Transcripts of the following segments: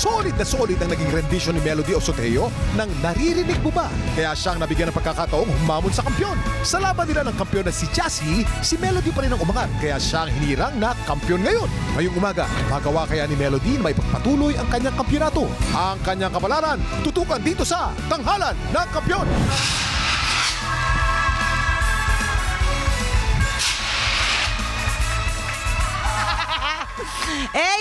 Solid na solid ang naging rendition ni Melody Osoteo nang naririnig mo ba? Kaya siyang nabigyan ng pagkakataong humamon sa kampiyon. Sa laban nila ng kampiyon na si Jassy, si Melody pa rin ang umangat. Kaya siyang hinirang na kampiyon ngayon. Ngayong umaga, magawa kaya ni Melody na may pagpatuloy ang kanyang kampyonato. Ang kanyang kapalaran, tutukan dito sa Tanghalan ng Kampiyon.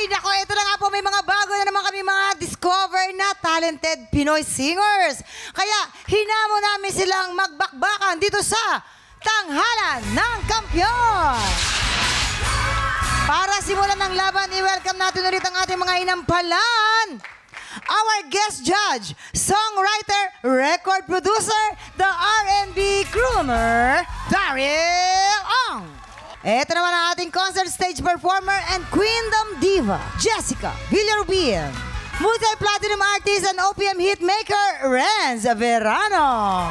Nako, ito na nga po, may mga bago na naman kami mga discover na talented Pinoy singers. Kaya hinamon namin silang magbakbakan dito sa Tanghalan ng Kampiyon. Para simulan ng laban, i-welcome natin ulit ang ating mga inampalan. Our guest judge, songwriter, record producer, the R&B crooner, Daryl Ong. Ito naman ang ating concert stage performer and Queendom diva, Jessica Villarubin. Multi-platinum artist and OPM hitmaker, Renz Verano.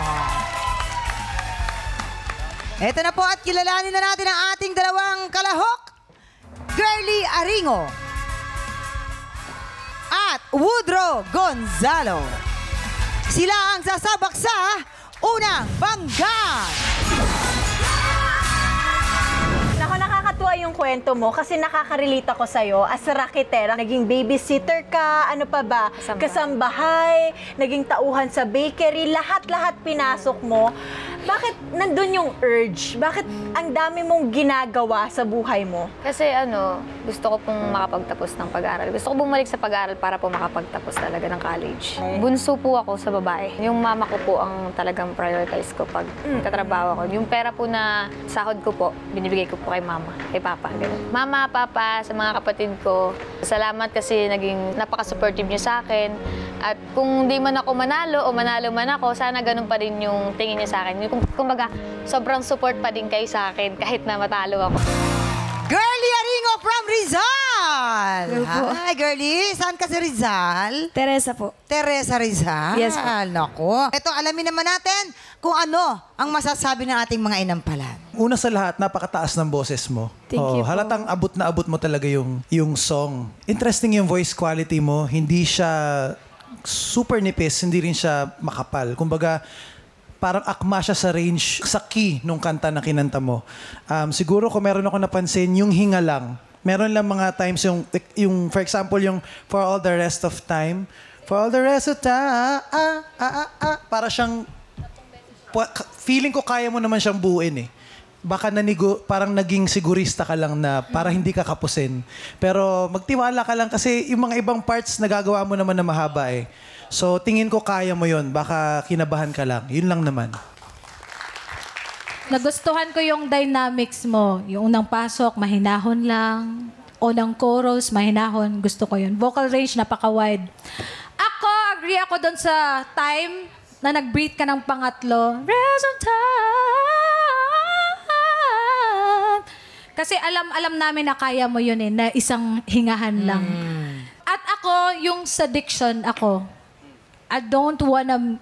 Ito na po at kilalanin na natin ang ating dalawang kalahok, Girly Aringo at Woodrow Gonzalo. Sila ang sasabak sa unang banggan. Nakakatuwa yung kwento mo kasi nakaka-relate ako sa'yo as a raketera. Naging babysitter ka, ano pa ba? Kasambahay, naging tauhan sa bakery, lahat-lahat pinasok mo. Bakit nandun yung urge? Bakit ang dami mong ginagawa sa buhay mo? Kasi gusto ko pong makapagtapos ng pag-aaral. Gusto ko bumalik sa pag-aaral para po makapagtapos talaga ng college. Bunso po ako sa babae. Yung mama ko po ang talagang prioritize ko pag katrabaho ko. Yung pera po na sahod ko po, binibigay ko po kay mama, kay papa. Ganun. Mama, papa, sa mga kapatid ko, salamat kasi naging napaka-supportive niyo sa akin. At kung di man ako manalo o manalo man ako, sana ganun pa rin yung tingin niyo sa akin. Kumbaga, sobrang support pa din kayo sa akin kahit na matalo ako. Girly Aringo from Rizal! Hi, Girly. Saan ka si Rizal? Teresa po. Teresa Rizal? Yes po. Nako. Ito, alamin naman natin kung ano ang masasabi ng ating mga inampalan. Una sa lahat, napakataas ng boses mo. Thank you po. Halatang abot na abot mo talaga yung song. Interesting yung voice quality mo. Hindi siya super nipis, hindi rin siya makapal. Kumbaga, parang akma siya sa range, sa key nung kanta na kinanta mo. Siguro kung meron ako napansin, yung hinga lang. Meron lang mga times yung for example, yung For All the Rest of Time. For all the rest of time, para siyang, feeling ko kaya mo naman siyang buuin eh. Baka parang naging sigurista ka lang na para hindi ka kapusin. Pero magtiwala ka lang kasi yung mga ibang parts nagagawa mo naman na mahaba eh. So, tingin ko kaya mo yun. Baka kinabahan ka lang. Yun lang naman. Nagustuhan ko yung dynamics mo. Yung unang pasok, mahinahon lang. Unang chorus, mahinahon. Gusto ko yun. Vocal range, napaka-wide. Ako, agree ako doon sa time na nag-breathe ka ng pangatlo. Rest of time. Kasi alam namin na kaya mo yun eh, na isang hingahan lang. At ako, yung sa diction ako, I don't wanna,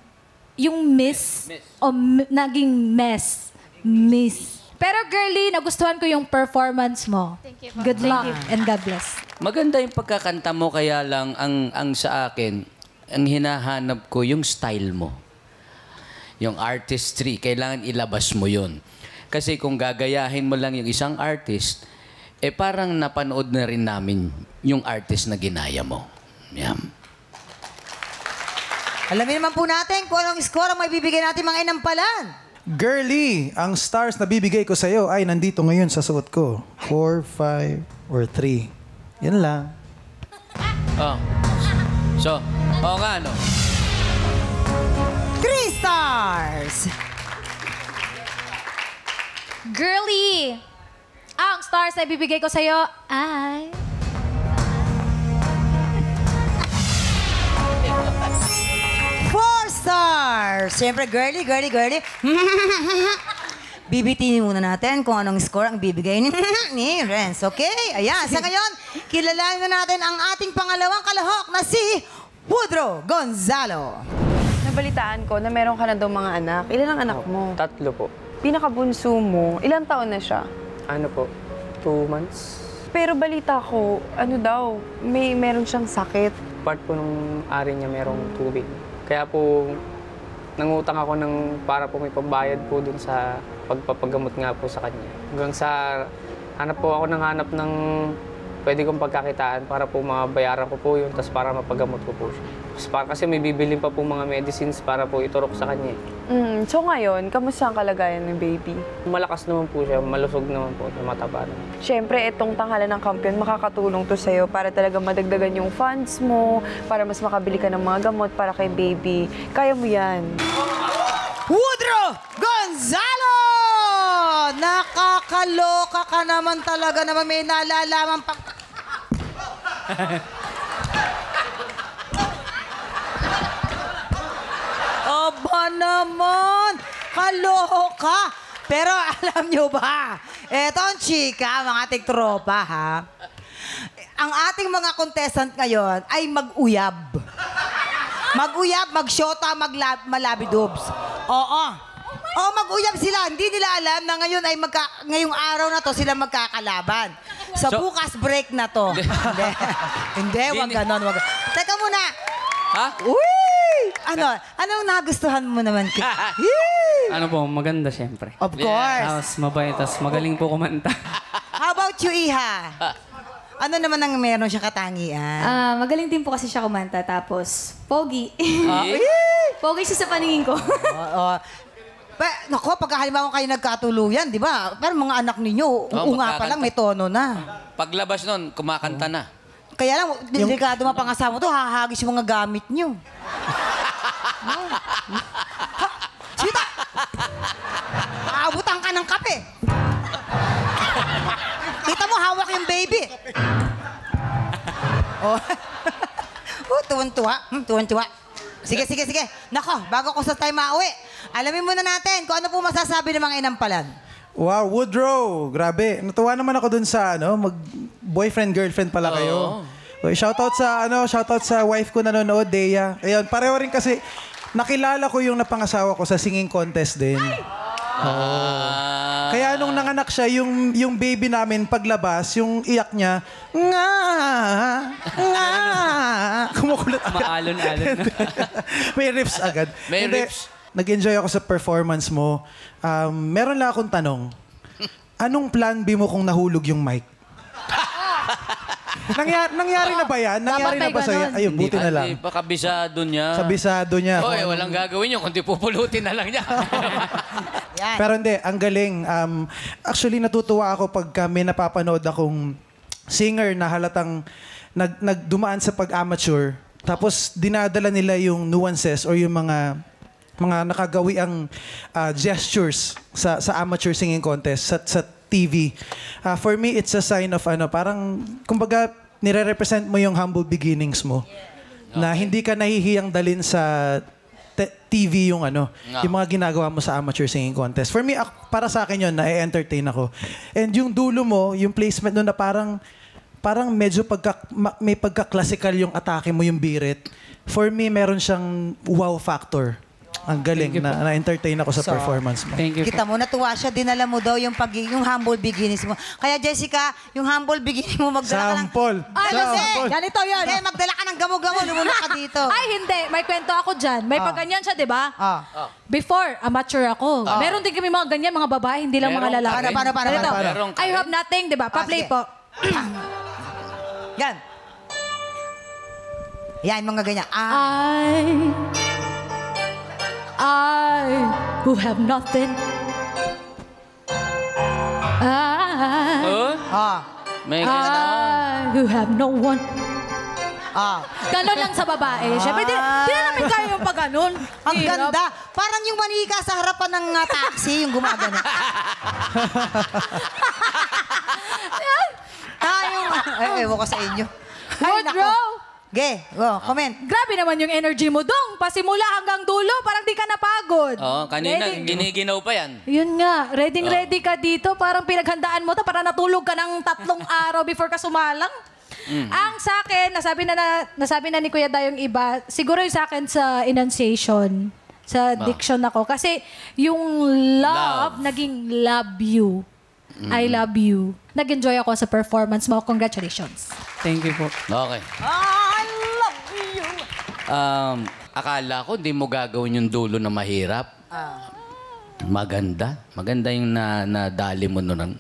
yung miss. O naging mess. Miss. Pero girly, nagustuhan ko yung performance mo. Thank you. Good luck and God bless. Maganda yung pagkakanta mo, kaya lang ang sa akin, ang hinahanap ko yung style mo. Yung artistry, kailangan ilabas mo yun. Kasi kung gagayahin mo lang yung isang artist, parang napanood na rin namin yung artist na ginaya mo. Yan. Alamin naman po natin kung anong score ang may bibigyan natin mga inampalan. Girly, ang stars na bibigay ko sa'yo ay nandito ngayon sa suot ko. 4, 5, or 3. Yan lang. So, nga, no? 3 stars! Girly, ang stars na ibibigay ko sa'yo ay... 4 stars! Siyempre, girly. Bibitinin muna natin kung anong score ang bibigay ni Renz. Okay? Ayan. Sa ngayon, kilalanin na natin ang ating pangalawang kalahok na si Woodrow Gonzalo. Nabalitaan ko na meron ka na daw mga anak. Ilan ang anak mo? 3 po. Pinakabunso mo, ilang taon na siya? Ano po? 2 months? Pero balita ko, meron siyang sakit. part po nung ari niya merong tubig. Kaya po, nangutang ako para po may pambayad po dun sa pagpapagamot nga po sa kanya. Hanggang sa hanap po ako ng pwede kong pagkakitaan para po mabayaran ko po yun, tapos para mapagamot ko po siya. Kasi may bibilin pa po mga medicines para po iturok sa kanya. So ngayon, kamusta ang kalagayan ng baby? Malakas naman po siya, malusog naman po, mataba naman. Siyempre, itong tanghalan ng kampiyon, makakatulong to sa'yo para talaga madagdagan yung funds mo, para mas makabili ka ng mga gamot para kay baby. Kaya mo yan. Woodrow Gonzalo! Nakakaloka ka naman talaga naman. May nalalaman pang... Aba naman! Kaloka! Pero alam nyo ba, eto ang chika, mga tiktropa, ha? Ang ating mga contestant ngayon ay mag-uyab. Mag-uyab, mag-shota, malabidobs. Oo. Oo, mag-uyab sila. Hindi nila alam na ngayon ay ngayong araw na to sila magkakalaban. Sa bukas break na to. Hindi, wag ganon. Teka muna. Ha? Uy! Anong nagustuhan mo naman? Ano po, maganda siyempre. Of course. Tapos mabait, tapos magaling po kumanta. How about you, Iha? Ano naman ang meron siya katangian? Magaling din po kasi siya kumanta. Tapos, pogi. Pogi siya sa paningin ko. Oo. Nako, pag halimbawa kayo nagkatuluyan, di ba? Pero mga anak ninyo, unga pa lang, may tono na. Paglabas nun, kumakanta na. Kaya lang, delikado mapangasawa mo to, hahagis yung mga gamit nyo. Sita! Aabutan ka ng kape. Kita mo, hawak yung baby. Tuwan-tuwa. Tuwan-tuwa. Sige. Nako, bago ko sa tayo mauwi, alamin muna natin kung ano po masasabi ng mga inampalan. Wow, Woodrow! Grabe. Natuwa naman ako dun sa boyfriend-girlfriend pala kayo. Okay, shoutout sa wife ko nanonood, Dea. Ayun, pareho rin kasi nakilala ko yung napangasawa ko sa singing contest din. Kaya nung nanganak siya, yung baby namin paglabas, yung iyak niya, nga. Kumukulat agad. Maalon-alon. May riffs agad. May riffs. Nag-enjoy ako sa performance mo. Meron lang akong tanong. Anong plan B mo kung nahulog yung mic? Nangyari na ba yan? Nangyari na ba sa'yo? Ayun, buti na lang. Baka bisado niya. Kabisado niya. Oy, walang gagawin yun, kundi pupulutin na lang niya. Pero hindi, ang galing. Actually, natutuwa ako pag may napapanood akong singer na halatang nagdumaan sa pag-amateur, tapos dinadala nila yung nuances or yung mga nakagawi ang gestures sa amateur singing contest sa TV. For me, it's a sign of parang, kumbaga, nire-represent mo yung humble beginnings mo. Okay. Na hindi ka nahihiyang dalin sa TV yung yung mga ginagawa mo sa amateur singing contest. For me, para sa akin yun, na-entertain ako. And yung dulo mo, yung placement doon na parang medyo may pagka-classical yung atake mo, yung birit. For me, meron siyang wow factor. Ang galing na-entertain ako sa performance mo. Thank you. Kita mo, natuwa siya, dinala mo daw yung humble beginnings mo. Kaya Jessica, yung humble beginning mo, magdala ka ng... Sample! Ganito yun. Magdala ka ng gamo-gamo, lumunod ka dito. Ay, hindi. May kwento ako dyan. May pagganyan siya, di ba? Before, amateur ako. Meron din kami mga ganyan, mga babae, hindi lang mga lalaki. Paano? I have nothing, di ba? Pa-play sige. po. Yan. Yan, mga ganyan. I who have nothing. May I who have no one. Ganon lang sa babae. Siyempre, di namin kaya yung pag ganon. Ang ganda. Parang yung manika sa harapan ng taxi, yung gumagano. Ewan ko sa inyo. Woodrow! Comment. Grabe naman yung energy mo, Dong. Pasimula hanggang dulo, parang di ka napagod. Kanina, giniginaw pa yan. Yun nga, ready ka dito. Parang pinaghandaan mo para natulog ka ng 3 araw before ka sumalang. Ang sa akin, nasabi na ni Kuya Dayo yung iba, siguro yung sa akin sa enunciation, sa diction ako. Kasi yung love, naging love you. I love you. Nag-enjoy ako sa performance mo. Congratulations. Thank you po. Okay. I love you. Akala ko hindi mo gagawin yung dulo na mahirap. Maganda. Maganda yung nadali mo nun.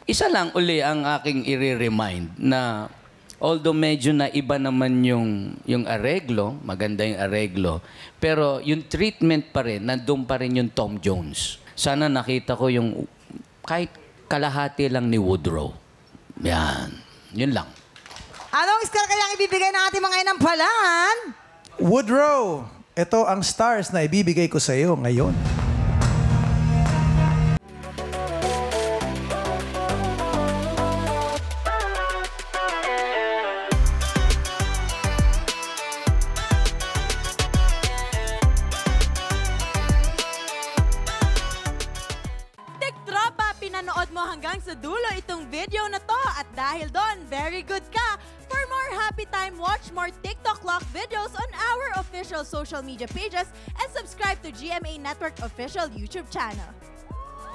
Isa lang uli ang aking i-remind na although medyo na iba naman yung areglo, maganda yung areglo, pero yung treatment pa rin, nandun pa rin yung Tom Jones. Sana nakita ko yung kahit kalahati lang ni Woodrow. Yan. Yun lang. Anong score kaya ang ibibigay ng ating mga inampalan? Woodrow, ito ang stars na ibibigay ko sa iyo ngayon. Tropa, pinanood mo hanggang sa dulo itong video na to at dahil doon, very good ka. For more happy time, watch more TikTok Lock videos on our official social media pages and subscribe to GMA Network official YouTube channel.